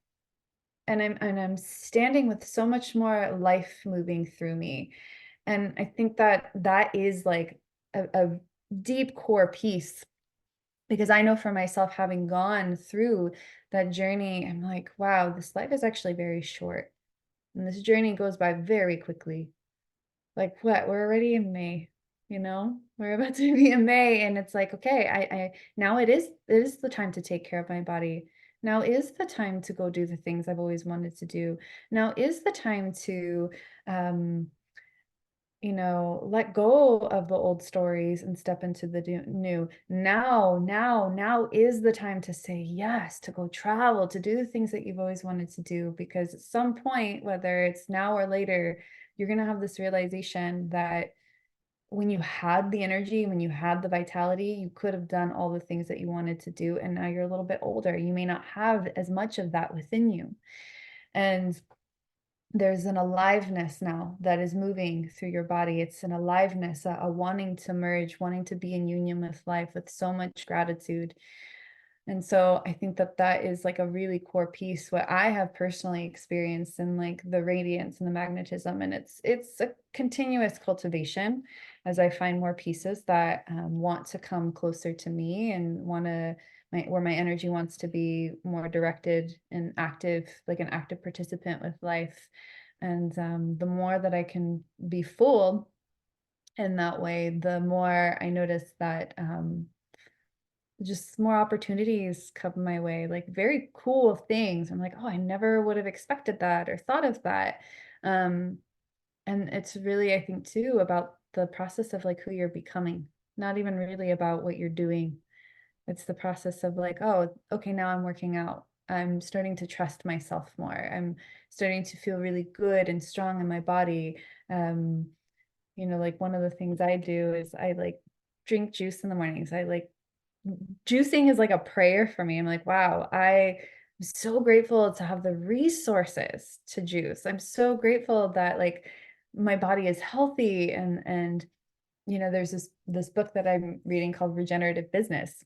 And I'm standing with so much more life moving through me. And I think that that is like a deep core piece, because I know for myself, having gone through that journey, I'm like, wow, this life is actually very short. And this journey goes by very quickly. Like what? We're already in May, We're about to be in May, and it's like, okay, I now it is the time to take care of my body. Now is the time to go do the things I've always wanted to do. Now is the time to um let go of the old stories and step into the new. Now is the time to say yes, to go travel, to do the things that you've always wanted to do, because at some point, whether it's now or later, you're going to have this realization that when you had the energy, when you had the vitality, you could have done all the things that you wanted to do. And now you're a little bit older. You may not have as much of that within you. And there's an aliveness now that is moving through your body. It's an aliveness, a wanting to merge, wanting to be in union with life with so much gratitude. And so I think that that is like a really core piece, what I have personally experienced in like the radiance and the magnetism. And it's a continuous cultivation as I find more pieces that want to come closer to me and want to where my energy wants to be more directed and active, like an active participant with life. And the more that I can be full in that way, the more I notice that just more opportunities come my way, like very cool things. I'm like, oh, I never would have expected that or thought of that. Um, and it's really, I think, too, about the process of like who you're becoming, not even really about what you're doing. It's the process of like, oh, okay, now I'm working out. I'm starting to trust myself more. I'm starting to feel really good and strong in my body. Um, like one of the things I do is I like drink juice in the mornings. I like juicing is like a prayer for me. I'm like, wow, I'm so grateful to have the resources to juice. I'm so grateful that like my body is healthy, and there's this book that I'm reading called Regenerative Business,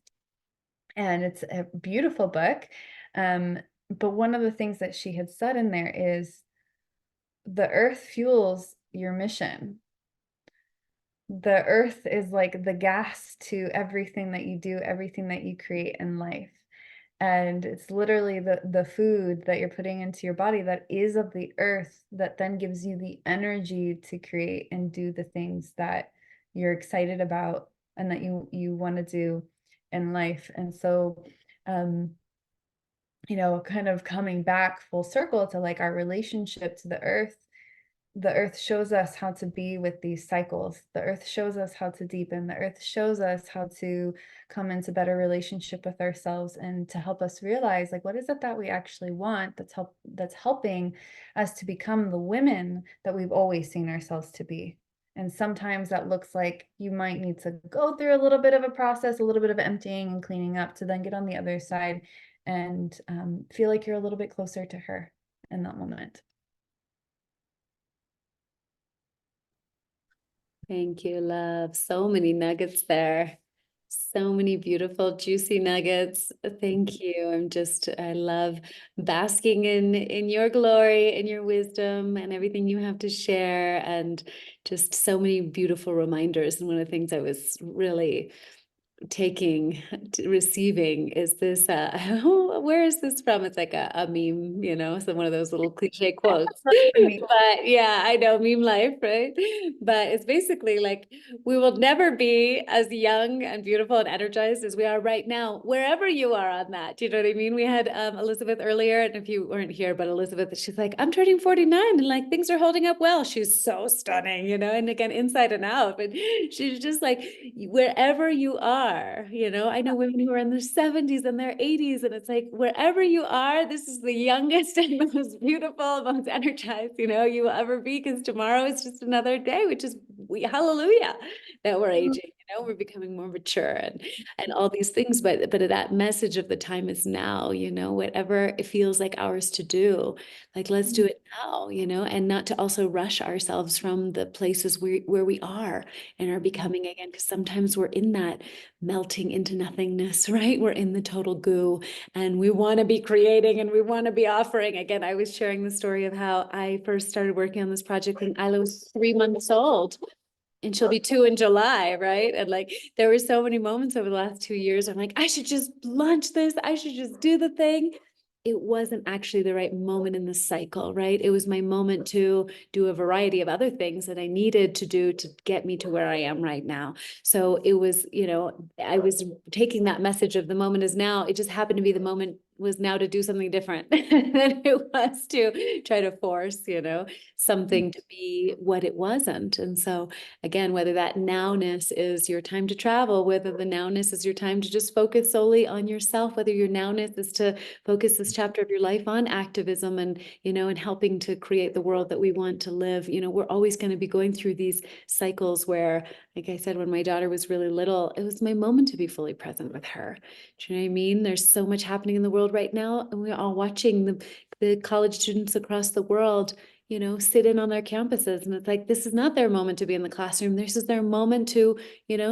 and it's a beautiful book. But one of the things that she had said in there is the earth fuels your mission. The earth is like the gas to everything that you do, everything that you create in life. And it's literally the food that you're putting into your body that is of the earth that then gives you the energy to create and do the things that you're excited about and that you want to do in life. And so um kind of coming back full circle to like our relationship to the earth shows us how to be with these cycles. The earth shows us how to deepen. The earth shows us how to come into better relationship with ourselves, and to help us realize like what is it that we actually want that's helping us to become the women that we've always seen ourselves to be. And sometimes that looks like you might need to go through a little bit of a process, a little bit of emptying and cleaning up, to then get on the other side and feel like you're a little bit closer to her in that moment. Thank you, love. So many nuggets there. So many beautiful, juicy nuggets. Thank you. I love basking in your glory, in your wisdom, and everything you have to share, and just so many beautiful reminders. And one of the things I was really receiving is this where is this from? It's like a meme, so one of those little cliche quotes. But yeah, I know, meme life, right? But it's basically like, we will never be as young and beautiful and energized as we are right now, wherever you are on that. You know what I mean? We had Elizabeth earlier, and if you weren't here, but Elizabeth, she's like, I'm turning 49 and like things are holding up well. She's so stunning, and again, inside and out. But she's just like, wherever you are, I know women who are in their 70s and their 80s, and it's like, wherever you are, this is the youngest and most beautiful, most energized, you will ever be, because tomorrow is just another day, which is hallelujah that we're aging, we're becoming more mature and all these things. But that message of the time is now, whatever it feels like ours to do, like, let's do it now, and not to also rush ourselves from the places where we are and are becoming again, because sometimes we're in that melting into nothingness, right? We're in the total goo, and we want to be creating and we want to be offering. Again, I was sharing the story of how I first started working on this project when Isla was 3 months old, and she'll be 2 in July, right? And like, there were so many moments over the last 2 years. I'm like, I should just launch this. I should just do the thing. It wasn't actually the right moment in the cycle, right? It was my moment to do a variety of other things that I needed to do to get me to where I am right now. So it was, I was taking that message of the moment is now. It just happened to be the moment was now to do something different than it was to try to force, something to be what it wasn't. And so again, whether that nowness is your time to travel, whether the nowness is your time to just focus solely on yourself, whether your nowness is to focus this chapter of your life on activism and, and helping to create the world that we want to live. We're always going to be going through these cycles where, like I said, when my daughter was really little, it was my moment to be fully present with her. Do you know what I mean? There's so much happening in the world right now, and we're all watching the college students across the world, sit in on their campuses. And it's like, this is not their moment to be in the classroom. This is their moment to,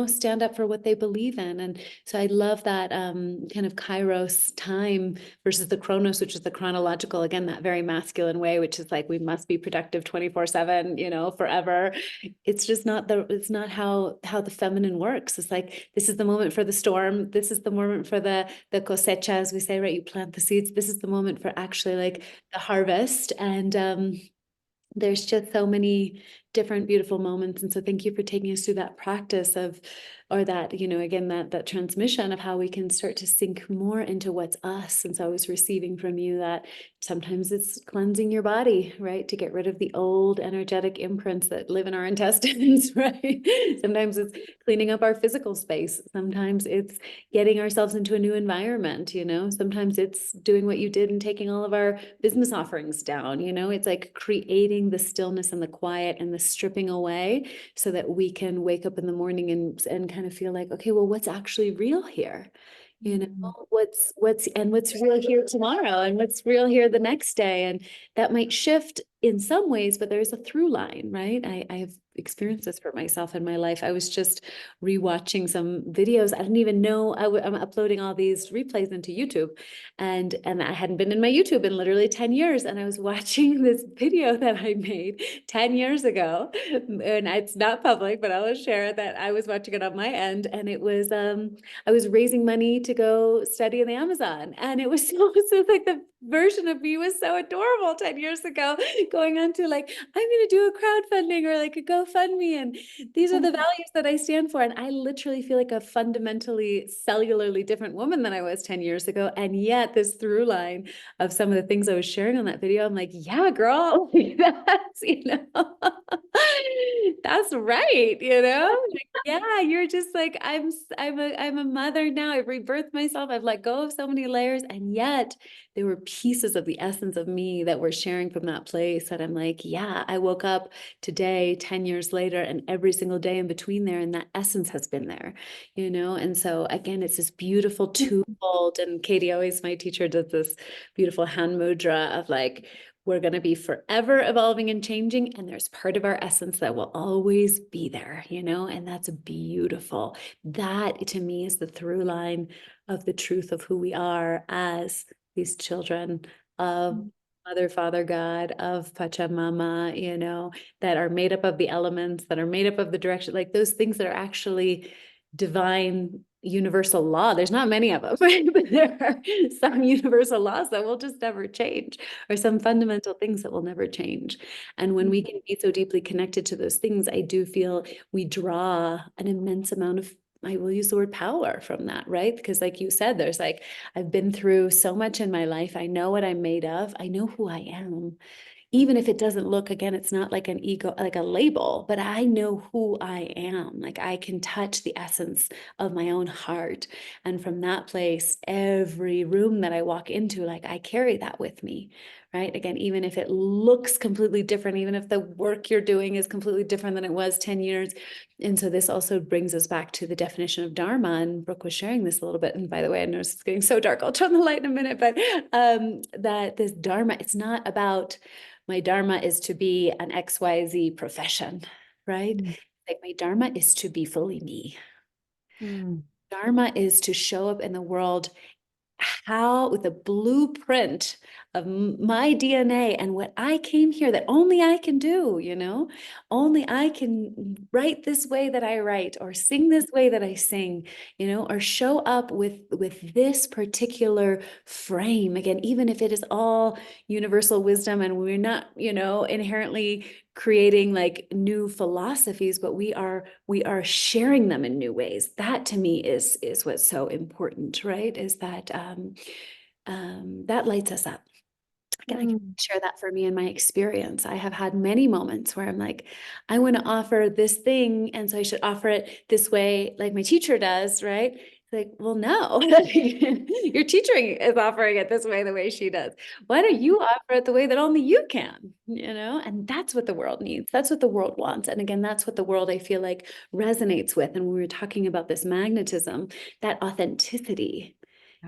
stand up for what they believe in. And so I love that kind of Kairos time versus the Chronos, which is the chronological, again, that very masculine way, which is like, we must be productive 24/7, forever. It's just not it's not how the feminine works. It's like, this is the moment for the storm. This is the moment for the cosecha, as we say, right? You plant the seeds. This is the moment for actually like the harvest. And there's just so many different beautiful moments. And so thank you for taking us through that practice of, or that, again, that transmission of how we can start to sink more into what's us. And so I was receiving from you that sometimes it's cleansing your body, right? To get rid of the old energetic imprints that live in our intestines, right? Sometimes it's cleaning up our physical space. Sometimes it's getting ourselves into a new environment, sometimes it's doing what you did and taking all of our business offerings down, it's like creating the stillness and the quiet and the stripping away so that we can wake up in the morning and kind of feel like, okay, well, what's actually real here? What's real here tomorrow, and what's real here the next day. And that might shift in some ways, but there's a through line, right? I have experienced this for myself in my life. I was just rewatching some videos. I didn't even know I'm uploading all these replays into YouTube, and I hadn't been in my YouTube in literally 10 years. And I was watching this video that I made 10 years ago, and it's not public, but I will share that I was watching it on my end. And it was, I was raising money to go study in the Amazon. And it was so like the version of me was so adorable 10 years ago, going on to like, I'm going to do a crowdfunding or like a GoFundMe. And these are the values that I stand for. And I literally feel like a fundamentally cellularly different woman than I was 10 years ago. And yet this through line of some of the things I was sharing on that video, I'm like, yeah, girl, that's, that's right. Like, yeah, you're just like, I'm a mother now. I've rebirthed myself. I've let go of so many layers. And yet there were pieces of the essence of me that were sharing from that place that I'm like, yeah, I woke up today, 10 years later, and every single day in between there, and that essence has been there, And so again, it's this beautiful twofold. And Katie, always my teacher, does this beautiful hand mudra of like, we're going to be forever evolving and changing, and there's part of our essence that will always be there, you know, and that's beautiful. That to me is the through line of the truth of who we are as these children of Mother, Father, God, of Pachamama, you know, that are made up of the elements, that are made up of the direction, like those things that are actually divine universal law. There's not many of them, right? But there are some universal laws that will just never change, or some fundamental things that will never change. And when we can be so deeply connected to those things, I do feel we draw an immense amount of, I will use the word power from that, right? Because like you said, there's like, I've been through so much in my life. I know what I'm made of. I know who I am. Even if it doesn't look, again, it's not like an ego, like a label, but I know who I am. Like I can touch the essence of my own heart. And from that place, every room that I walk into, like I carry that with me, right? Again, even if it looks completely different, even if the work you're doing is completely different than it was 10 years. And so this also brings us back to the definition of Dharma. And Brooke was sharing this a little bit. And by the way, I noticed it's getting so dark. I'll turn the light in a minute, but that this Dharma, it's not about, my Dharma is to be an XYZ profession, right? Like my Dharma is to be fully me. Dharma is to show up in the world how with a blueprint of my DNA and what I came here that only I can do, you know, only I can write this way that I write, or sing this way that I sing, you know, or show up with this particular frame. Again, even if it is all universal wisdom and we're not, you know, inherently creating like new philosophies, but we are sharing them in new ways. That to me is what's so important, right? Is that that lights us up. Again, I can share that for me in my experience. I have had many moments where I'm like, I want to offer this thing, and so I should offer it this way, like my teacher does, right? It's like, well, no, your teacher is offering it this way, the way she does. Why don't you offer it the way that only you can, you know? And that's what the world needs. That's what the world wants. And again, that's what the world, I feel like, resonates with. And when we were talking about this magnetism, that authenticity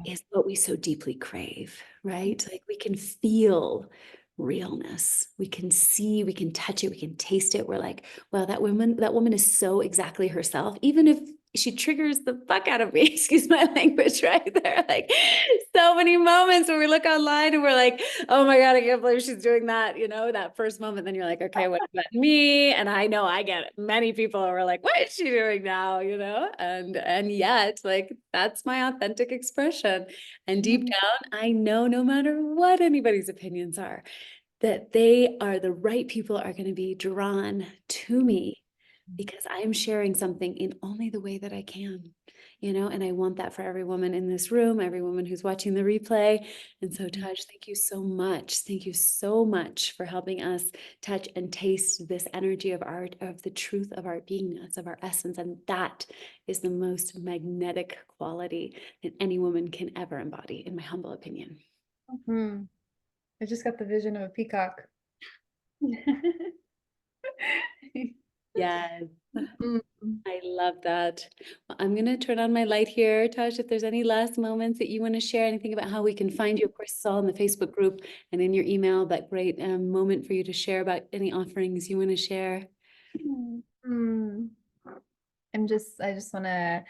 is what we so deeply crave, right? Like we can feel realness. We can see, we can touch it, we can taste it. We're like, wow, that woman is so exactly herself, even if she triggers the fuck out of me, excuse my language, right there. Like so many moments when we look online and we're like, oh my God, I can't believe she's doing that, you know, that first moment. Then you're like, okay, what about me? And I know I get it. Many people are like, what is she doing now? You know, and yet, like, that's my authentic expression. And deep down, I know no matter what anybody's opinions are, that they are the right people are going to be drawn to me because I am sharing something in only the way that I can, you know, and I want that for every woman in this room, every woman who's watching the replay. And so, Taj, thank you so much. Thank you so much for helping us touch and taste this energy of art, of the truth of our beingness, of our essence. And that is the most magnetic quality that any woman can ever embody, in my humble opinion. I just got the vision of a peacock. Yes. Mm. I love that. Well, I'm going to turn on my light here. Tosh, if there's any last moments that you want to share, anything about how we can find you, of course, it's all in the Facebook group and in your email, that great moment for you to share about any offerings you want to share. Mm. I just want to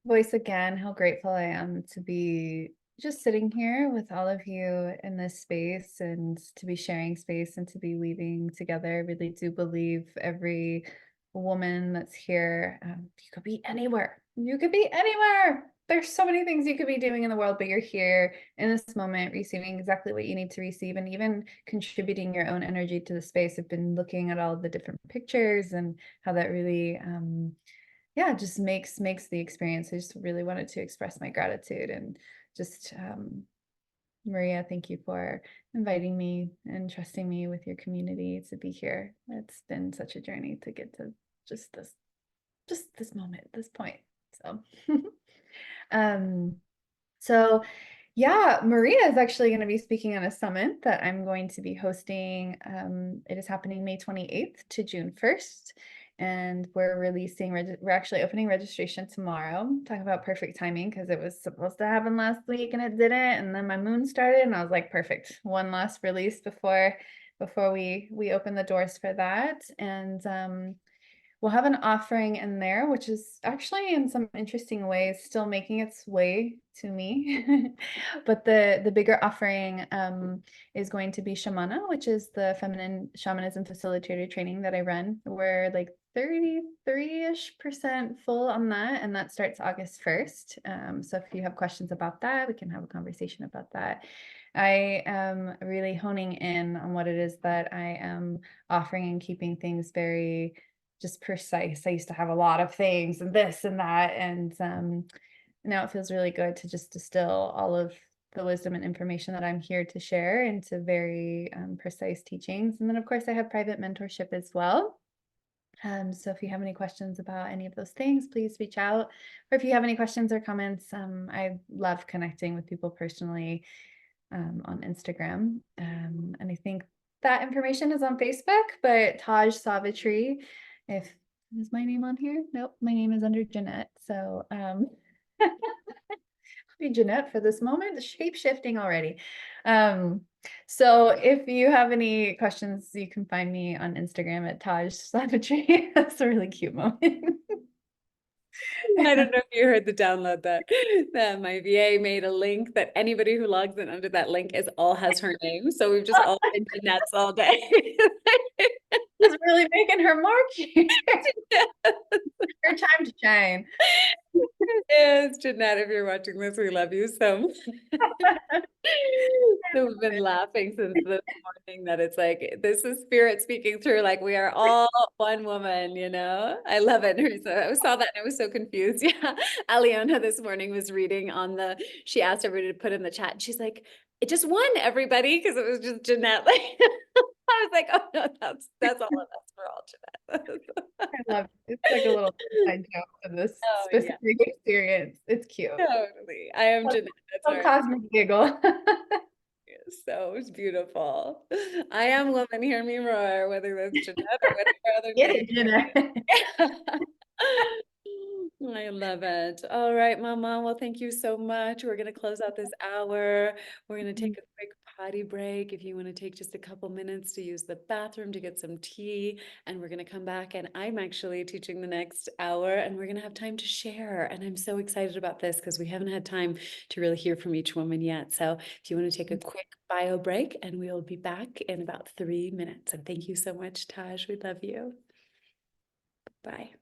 voice again how grateful I am to be just sitting here with all of you in this space and to be sharing space and to be weaving together. I really do believe every woman that's here, you could be anywhere. You could be anywhere. There's so many things you could be doing in the world, but you're here in this moment, receiving exactly what you need to receive and even contributing your own energy to the space. I've been looking at all the different pictures and how that really, yeah, just makes the experience. I just really wanted to express my gratitude and just Maria, thank you for inviting me and trusting me with your community to be here. It's been such a journey to get to just this moment, this point. So um so yeah, Maria is actually going to be speaking at a summit that I'm going to be hosting. It is happening May 28th to June 1st. and we're actually opening registration tomorrow. Talk about perfect timing, because it was supposed to happen last week and it didn't, and then my moon started and I was like, perfect, one last release before we open the doors for that. And we'll have an offering in there, which is actually in some interesting ways still making its way to me. But the bigger offering is going to be Shamana, which is the feminine shamanism facilitator training that I run. We're like 33-ish% full on that, and that starts August 1st. So if you have questions about that, we can have a conversation about that. I am really honing in on what it is that I am offering and keeping things very just precise. I used to have a lot of things and this and that, and now it feels really good to just distill all of the wisdom and information that I'm here to share into very precise teachings. And then of course I have private mentorship as well. So if you have any questions about any of those things, please reach out. Or if you have any questions or comments, I love connecting with people personally on Instagram. And I think that information is on Facebook, but Taj Savatri, if is my name on here? Nope, my name is under Jeanette. So be Jeanette for this moment, shape shifting already. So if you have any questions, you can find me on Instagram at Taj Savatri. That's a really cute moment. I don't know if you heard the download that my VA made a link that anybody who logs in under that link has her name. So we've just all been Jeanettes all day. She's really making her mark here. Her time to shine. Yes, Jeanette, if you're watching this, we love you so much. So we've been laughing since this morning that it's like, this is spirit speaking through, like we are all one woman, you know? I love it. So I saw that and I was so confused. Yeah. Aliona this morning was reading she asked everybody to put in the chat and she's like, it just won everybody because it was just Jeanette. Like, I was like, oh no, that's all of us. We're all Jeanette. I love it. It's like a little side joke of this Oh, yeah. specific experience. It's cute. Totally. I am Jeanette. That's A right. cosmic giggle. So it's beautiful. I am woman, hear me roar, whether that's Jeanette or whatever other Get name. it, Jenna. I love it. All right, Mama. Well, thank you so much. We're going to close out this hour. We're going to take a quick potty break if you want to take just a couple minutes to use the bathroom to get some tea. And we're going to come back. And I'm actually teaching the next hour and we're going to have time to share. And I'm so excited about this because we haven't had time to really hear from each woman yet. So if you want to take a quick bio break and we'll be back in about 3 minutes. And thank you so much, Taj. We love you. Bye.